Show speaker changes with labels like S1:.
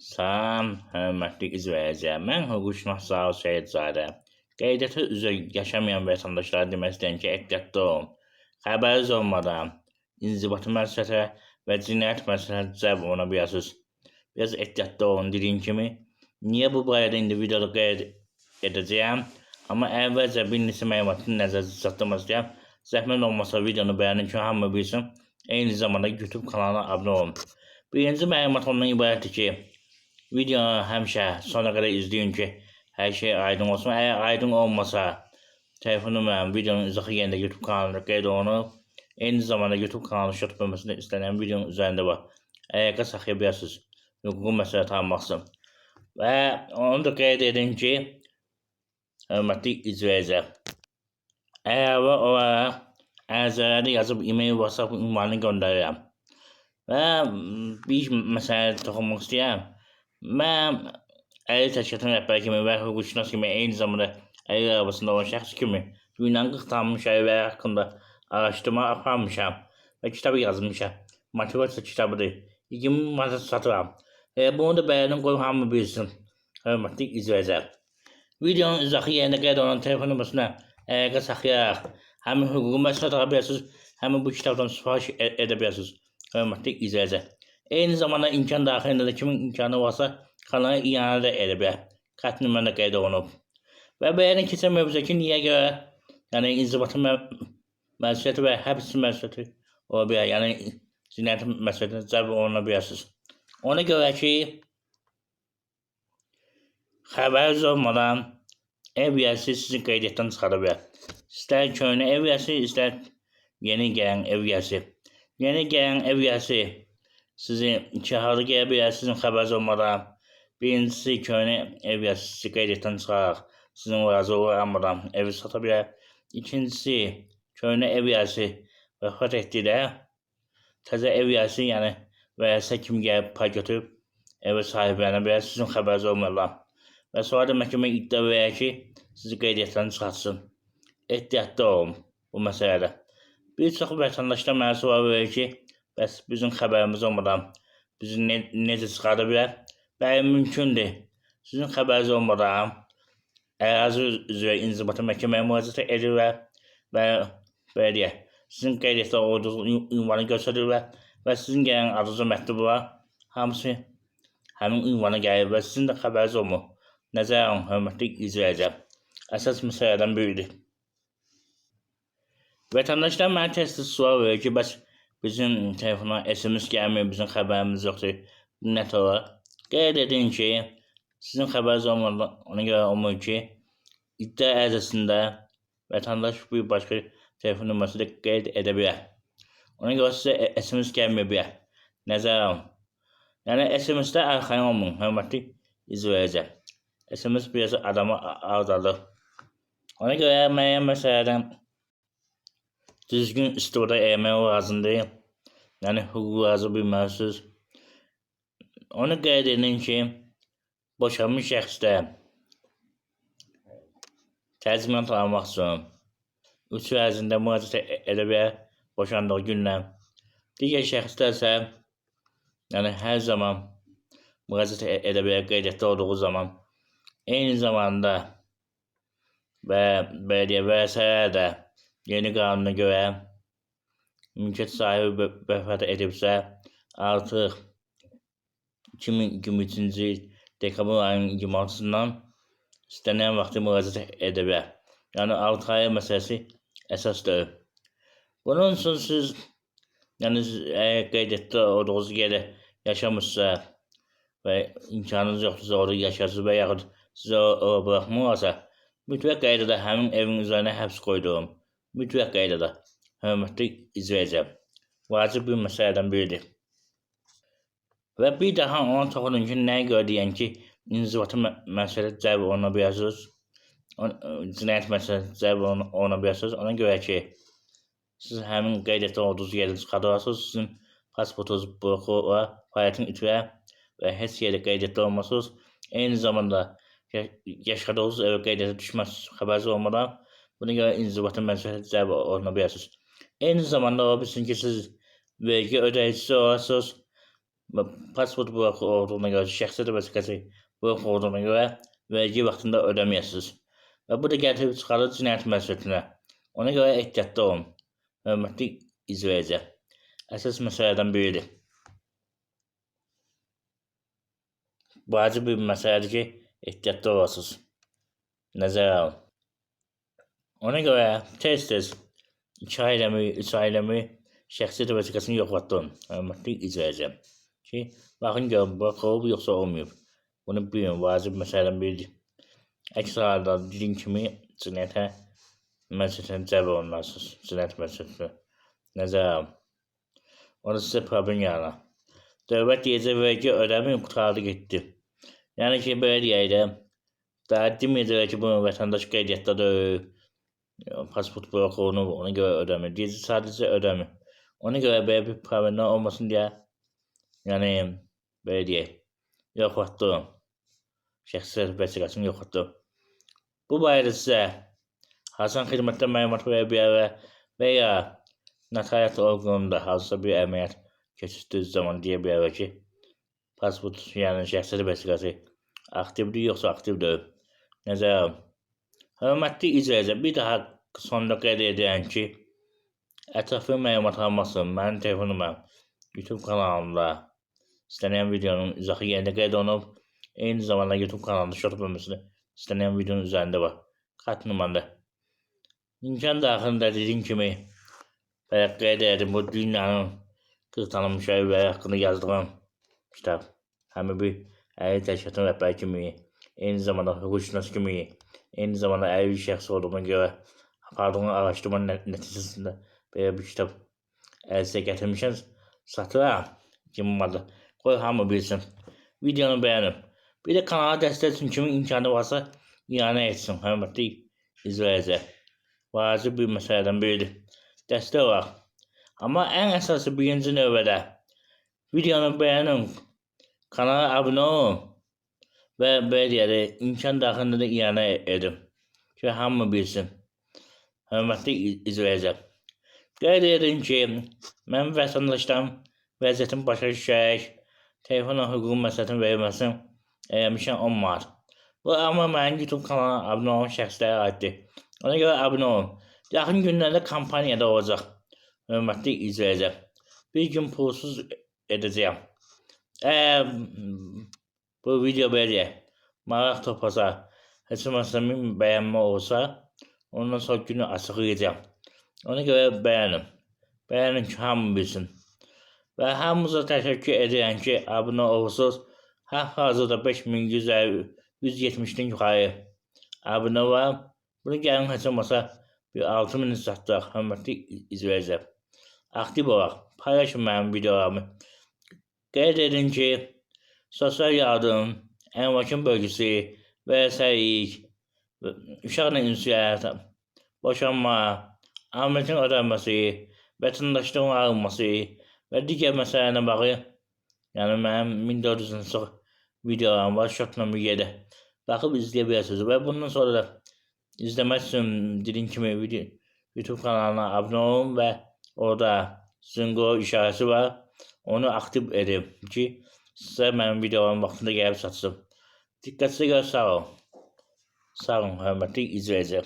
S1: Salam, hörmətli izləyicilər. Mən hüquqşünas Zaur Seyidzadə. Qeydiyyatı üzrə yaşamayan vətəndaşlara demək istəyirəm ki, ehtiyatlı olun. Xəbəriniz olmadan inzibati məsuliyyətə və cinayət məsuliyyətinə cəlb oluna bilərsiniz. Biraz ehtiyatlı olun dediyim kimi. Niyə bu barədə indi videoda qeyd edəcəyəm? Amma əvvəlcə bir neçə məlumatı nəzərdə çatdırmaq istəyirəm. Zəhmət olmasa videonu bəyənin ki, hamı bilsin. Eyni zamanda YouTube kanalına abunə olun. Birinci məlumat ondan ibarətdir ki, videonu həmişə sona qədər izləyin ki, hər şey aydın olsun. Əgər aydın olmasa, telefon nömrəm videonun izahı yerində YouTube kanalında qeyd olunub. Eyni zamanda YouTube kanalı şut bölməsində istənilən videonun üzərində var. Əgər saxlaya bilərsiniz, hüquqi məsələ tanımaq üçün. Və onu da qeyd edin ki, hörmətli izləyicilər, əlavə olaraq ərizələrdə yazıb e-mail, WhatsApp ünvanını göndərirəm. Və bir məsələ toxunmaq istəyirəm. Mən əyri təşkilatın rəhbəri kimi və hüquqşünas kimi eyni zamanda əyri arabasında olan şəxs kimi dünyanın 40 tanınmış əyriləri haqqında araşdırma aparmışam və kitab yazmışam. Motivasiya kitabıdır. 20 manat satıram. Bunu da bəyənin qoyub hamı bilsin. Hörmətli izləyicilər. Videonun izahı yerində qeyd olunan telefon nömrəsinə əlaqə saxlayaraq həmin hüquqi məsuliyyət ala bilərsiniz, həmin bu kitabdan sifariş edə bilərsiniz. Hörmətli izləyicilər. Eyni zamanda imkan daxilində də kimin imkanı varsa kanala iyanə də edə bilər. Xətt nömrəndə qeyd olunub. Və bəyənin keçən mövzudakı niyə görə, yəni inzibati məsuliyyəti və həbs məsuliyyəti ola bilər, yəni cinayət məsuliyyətinə cəlb oluna bilərsiniz. Ona görə ki, xəbəriniz olmadan ev yəsi sizi qeydiyyatdan çıxara bilər. İstər köhnə ev yəsi, istər yeni gələn ev yəsi. Yeni gələn ev yəsi sizi iki halda gələ bilər, sizin xəbəriniz olmadan. Birincisi, köhnə ev yəsi sizi qeydiyyatdan çıxaraq, sizin razılığı almadan evi sata bilər. İkincisi, köhnə ev yəsi vəfat etdikdə təzə ev yəsi, yəni vərəsə kimi gəlib pay götürüb evə sahiblənə bilər, sizin xəbəriniz olmadan. Və sonra da məhkəmə iddia verir ki, sizi qeydiyyatdan çıxartsın. Ehtiyatlı olun bu məsələdə. Bir çox vətəndaşlar mənə sual verir ki, bəs bizim xəbərimiz olmadan bizi necə çıxarda bilər? Bəli, mümkündür. Sizin xəbəriniz olmadan ərazi üzrə inzibati məhkəməyə müraciət edirlər və belə deyək, sizin qeydiyyatda olduğunuz ünvanı göstərirlər və sizin gələn arıza məktublar hamısı həmin ünvana gəlir və sizin də xəbəriniz olmur. Nəzərə alın, hörmətli izləyicilər. Əsas məsələdən biridir. Vətəndaşlar mənə tez-tez sual verir ki, bəs bizim telefona SMS gəlmir, bizim xəbərimiz yoxdur. Nə olar? Qeyd edin ki, sizin xəbəriniz olmadan ona görə olmur ki, iddia ərizəsində vətəndaş bir başqa telefon nömrəsində qeyd edə bilər. Ona görə sizə SMS gəlmir bilər. Nəzərə alın. Yəni SMS-də arxayın olmayın, hörmətli izləyicilər. SMS biraz adamı aldadır. Ona görə müəyyən məsələdən düzgün istifadə etmək lazımdır. Yəni hüquqlarınızı bilməlisiniz. Onu qeyd edin ki, boşanmış şəxsdə təzminat almaq üçün 3 il ərzində müraciət edə bilər boşandığı gündən. Digər şəxslər isə yəni hər zaman müraciət edə bilər qeydiyyatda olduğu zaman. Eyni zamanda və vərəsələrdə yeni qanuna görə mülkiyyət sahibi vəfat edibsə, artıq 2023-cü il dekabr ayının 26-sından istənilən vaxtı müraciət edə bilər. Yəni 6 ay məsələsi əsasdır. Bunun üçün siz əgər qeydiyyatda olduğunuz yerdə yaşamırsa və imkanınız yoxdursa orada yaşarsınız və yaxud sizə orada buraxmırlarsa, mütləq qaydada həmin evin üzərinə həbs qoyduğum. Mütləq qaydada, hörmətli izləyicilər, vacib bir məsələdən biridir. Və bir daha ona toxunun ki, nəyə görə deyən ki, inzibati məsuliyyətə cəlb oluna bilərsiniz, cinayət məsuliyyətə cəlb oluna bilərsiniz. Ona görə ki, siz həmin qeydiyyatda olduğunuz yerdə çıxardılarsınız, sizin pasportunuz bloku fəaliyyətin itirir və heç yerdə qeydiyyatda olmasınız. Eyni zamanda yaşadığınız evə qeydiyyata düşməz xəbəriniz olmadan, buna görə inzibati məsuliyyətə cəlb oluna bilərsiniz. Eyni zamanda ola bilsin ki, siz vergi ödəyicisi olarsınız Pasport bırakı olduğuna göre, şəxsiyyət vəsiqəsi bırakı olduğuna göre vergi vaxtında ödəməyəsiniz. Və bu da gətirib çıxarır cinayət məsuliyyətinə. Ona göre ehtiyatlı olun. Hörmətli izleyici. Əsas məsələlərdən biridir. Vacib bir məsələdir ki, ehtiyatlı olasınız. Nəzərə alın. Ona göre tez-tez 2 ayləmi, 3 ayləmi şəxsiyyət vəsiqəsini yoxlatdırın. Hörmətli izleyici. Ki, baxın görün, bırak olub yoxsa olmayıb. Bunu bilin, vacib məsələdən biridir. Əks halda dediyim kimi cinayətə məsuliyyətinə cəlb olunarsınız. Cinayət məsuliyyətinə. Nəzərə alın. Orada sizə problem yaranar. Dövlət deyəcək vergi ödəmin qurtardı getdi. Yəni ki, belə deyək də, daha deməyəcək ki, bunu vətəndaş qeydiyyatdadır, pasport bırak olunub, ona görə ödəmir. Deyəcək sadəcə ödəmir. Ona görə belə bir problemlər olmasın deyə, yəni belə deyək, yoxlatdırın. Şəxsiyyət vəsiqəsini yoxlatdırın. Bu barədə sizə Hasan xidmətdə məlumat verə bilər və ya notariat orqanında hansısa bir əməliyyat keçirdiyiniz zaman deyə bilər ki, pasport, yəni şəxsiyyət vəsiqəsi aktivdir yoxsa aktivdir. Nəzərə alın. Hörmətli izleyici, bir daha sonda qeyd edirəm ki, ətraflı məlumat alması mənim telefonuma YouTube kanalımda istənilən videonun izahı yerində qeyd olunub. Eyni zamanda YouTube kanalında short bölməsində istənilən videonun üzərində var. Kart numarada. İmkan daxilində dediyim kimi qeyd edim, bu dünyanın 40 tanınmış əlilləri haqqında yazdığım kitab. Həmin bir əlil təşkilatın rəhbəri kimi, eyni zamanda hüquqşünas kimi, eyni zamanda əlil şəxs olduğuna görə apardığım araşdırma nəticəsində belə bir kitab əlinizə gətirmişəm. Satıram. Kimmadı. Qoy hamı bilsin. Videonu beğenin. Bir de kanala dəstək üçün kimin imkanı varsa iyanə etsin. Hörmətli izleyici. Vacib bir məsələdən biridir. Dəstək olaraq. Amma ən əsası birinci növbədə videonu beğenin. Kanala abunə olun. Və belə deyək, imkan daxilində da iyanə edin. Ki hamı bilsin. Hörmətli izleyici. Qeyd edin ki, mən vətəndaşdan vəziyyətin başa düşərək telefona hüquq məsləhətini verilməsini eləmişəm 10 manat. Bu amma mənim YouTube kanalına abunə olan şəxslərə aiddir. Ona görə abunə olun. Yaxın günlərdə kampaniyada olacaq. Hörmətli izleyici. Bir gün pulsuz edəcəyəm. Bu video belə maraq toplasa, heç olmazsa bəyənmə olsa, ondan sonra günü açıqlayacağım. Ona görə beğenin. Beğenin ki hamı bilsin. Və hamınıza təşəkkür edirəm ki, abunə olursunuz. Hazırda 5170-dən yuxarı abunə var. Bunu gəlin heç olmasa bir 6000 satdıraq. Hörmətli izleyici. Aktiv olaraq paylaşın mənim videolarımı. Qeyd edin ki, sosial yardım, əmvakın bölgüsü, vəsailik, uşaqla ünsiyyət, boşanma, alimentin ödənməsi, vətəndaşlığın alınması və digər məsələlərlə bağlı, yəni mənim 1400-dən çox videolarım var, short nömrə 7. Baxıb izləyə bilirsiniz və bundan sonra da izləmək üçün dediyim kimi YouTube kanalına abunə olun və orada zınqrov işarəsi var. Onu aktiv edin ki, sizə mənim videolarım vaxtında gəlib çatsın. Diqqətinizə görə sağ olun. Sağ olun, hörmətli izleyici.